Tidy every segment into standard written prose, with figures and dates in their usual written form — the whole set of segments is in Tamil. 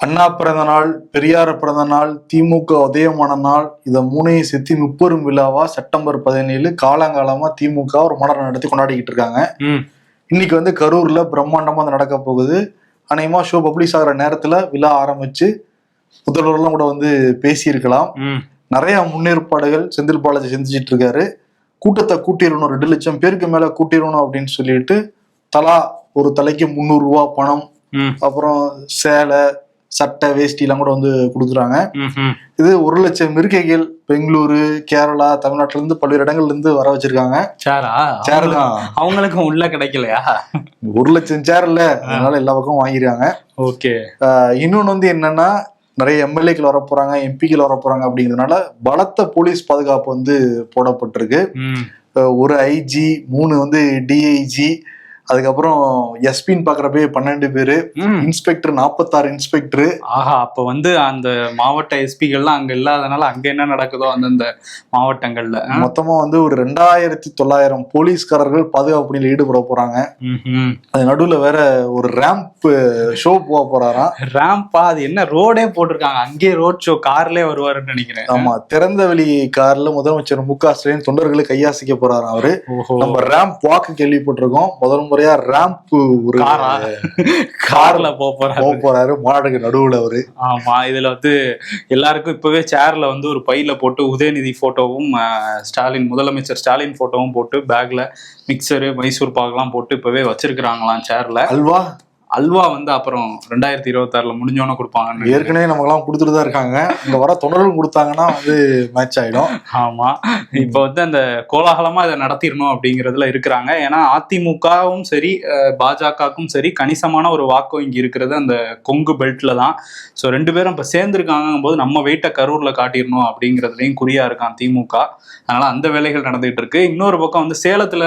அண்ணா பிறந்த நாள், பெரியார் பிறந்த நாள், திமுக உதயமான நாள், இதை மூணையும் சேர்த்து முப்பெரும் விழாவா செப்டம்பர் 17 காலங்காலமா திமுக ஒரு மாநாடு நடத்தி கொண்டாடிக்கிட்டு இருக்காங்க. இன்னைக்கு வந்து கரூர்ல பிரம்மாண்டமா நடக்க போகுது. அநேகமா ஷோ பப்ளிஷ் ஆகிற நேரத்துல விழா ஆரம்பிச்சு முதல்வர்லாம் கூட வந்து பேசியிருக்கலாம். நிறைய முன்னேற்பாடுகள் செந்தில் பாலாஜி செஞ்சுட்டு இருக்காரு. கூட்டத்தை கூட்டிடணும், 2 லட்சம் பேருக்கு மேல கூட்டிடணும் அப்படின்னு சொல்லிட்டு தலா ஒரு தலைக்கு 300 ரூபா பணம், அப்புறம் சேலை, சட்டை, வேஷ்டி எல்லாம் கூட வந்து கொடுக்குறாங்க. இது 1 லட்சம் இருக்கைகள் பெங்களூரு, கேரளா, தமிழ்நாட்டுல இருந்து பல்வேறு இடங்கள்ல இருந்து வர வச்சிருக்காங்க. சேர் தான் அவங்களுக்கும் உள்ள கிடைக்கலையா? 1 லட்சம் சேர் இல்ல, அதனால எல்லா பக்கமும் வாங்கிருக்காங்க. ஓகே. இன்னொன்னு வந்து என்னன்னா, நிறைய எம்எல்ஏக்கள் வர போறாங்க, எம்பிக்கள் வர போறாங்க அப்படிங்கிறதுனால பலத்த போலீஸ் பாதுகாப்பு வந்து போடப்பட்டிருக்கு. 1 ஐஜி, 3 வந்து டிஐஜி, அதுக்கப்புறம் எஸ்பின்னு பாக்குறப்பே 12 பேரு, இன்ஸ்பெக்டர் 46 இன்ஸ்பெக்டர். ஆஹா, அப்ப வந்து அந்த மாவட்ட எஸ்பிகள்லாம் அங்க இல்லாதனால அங்க என்ன நடக்குதோ அந்தந்த மாவட்டங்கள்ல மொத்தமா வந்து ஒரு 2900 போலீஸ்காரர்கள் பாதுகாப்பு பணியில் ஈடுபட போறாங்க. அது நடுவுல வேற ஒரு ரேம்ப் ஷோ போக போறாராம். ரேம்பா? அது என்ன ரோடே போட்டிருக்காங்க, அங்கே ரோட் ஷோ கார்லயே வருவாருன்னு நினைக்கிறேன். ஆமா, திறந்த வெளி கார்ல முதலமைச்சர் மு.க. ஸ்டாலின் தொண்டர்களை கையாசிக்க போறாராம் அவரு. நம்ம ரேம்ப் வாக்கு கேள்விப்பட்டிருக்கோம், முதல் முறையா ரேம்ப் ஒரு கார்ல போறாரு மாடுக்கு நடுவுல அவரு. ஆமா, இதுல வந்து எல்லாருக்கும் இப்பவே சேர்ல வந்து ஒரு பையில போட்டு உதயநிதி போட்டோவும் முதலமைச்சர் ஸ்டாலின் போட்டோவும் போட்டு பேக்ல மிக்சரு, மைசூர் பாகெல்லாம் போட்டு இப்பவே வச்சிருக்கிறாங்களாம் சேர்ல. அல்வா வந்து அப்புறம் 2026 முடிஞ்சோன்னு கொடுப்பாங்க. ஏற்கனவே நமக்கு எல்லாம் கொடுத்துட்டு தான் இருக்காங்க, இங்க வர தொண்டர்கள் கொடுத்தாங்கன்னா வந்து மேட்ச் ஆயிடும். ஆமா, இப்ப வந்து அந்த கோலாகலமா இதை நடத்திடணும் அப்படிங்கறதுல இருக்கிறாங்க. ஏன்னா அதிமுகவும் சரி பாஜகவுக்கும் சரி கணிசமான ஒரு வாக்கு இங்க இருக்கிறது அந்த கொங்கு பெல்ட்ல தான். ஸோ 2 பேரும் இப்ப சேர்ந்துருக்காங்கும் போது நம்ம வெயிட்ட கரூர்ல காட்டிடணும் அப்படிங்கிறதுலையும் குறியா இருக்கான் திமுக. அதனால அந்த வேலைகள் நடந்துகிட்டு இருக்கு. இன்னொரு பக்கம் வந்து சேலத்துல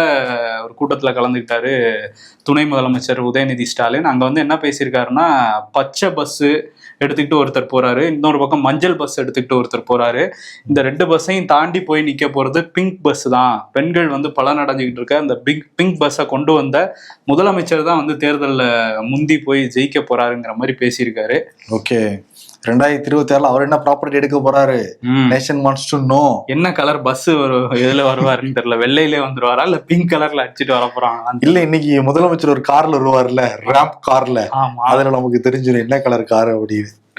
ஒரு கூட்டத்துல கலந்துக்கிட்டாரு துணை முதலமைச்சர் உதயநிதி ஸ்டாலின். அங்க வந்து என்ன பேசியிருக்காருன்னா, பச்சை பஸ் எடுத்துக்கிட்டு ஒருத்தர் போறாரு, இன்னொரு பக்கம் மஞ்சள் பஸ் எடுத்துக்கிட்டு ஒருத்தர் போறாரு. இந்த 2 பஸ்ஸையும் தாண்டி போய் நிக்க போறது பிங்க் பஸ் தான். பெண்கள் வந்து பலனடைஞ்சுக்கிட்டு இருக்க அந்த பிங்க் பஸ்ஸை கொண்டு வந்த முதலமைச்சர் தான் வந்து தேர்தலில் முந்தி போய் ஜெயிக்க போறாருங்கிற மாதிரி பேசியிருக்காரு. ஓகே, 2026 அவர் என்ன ப்ராப்பர்ட்டி எடுக்க போறாரு? Nation wants to know. என்ன கலர் பஸ் எதுல வருவாருன்னு தெரியல, வெள்ளையிலே வந்துருவாரா இல்ல பிங்க் கலர்ல அடிச்சுட்டு வர போறாங்க? இல்ல, இன்னைக்கு முதலமைச்சர் ஒரு கார்ல வருவார்ல, ரேம்ப் கார்ல. அதுல நமக்கு தெரிஞ்சிடும் என்ன கலர் கார் அப்படின்னு.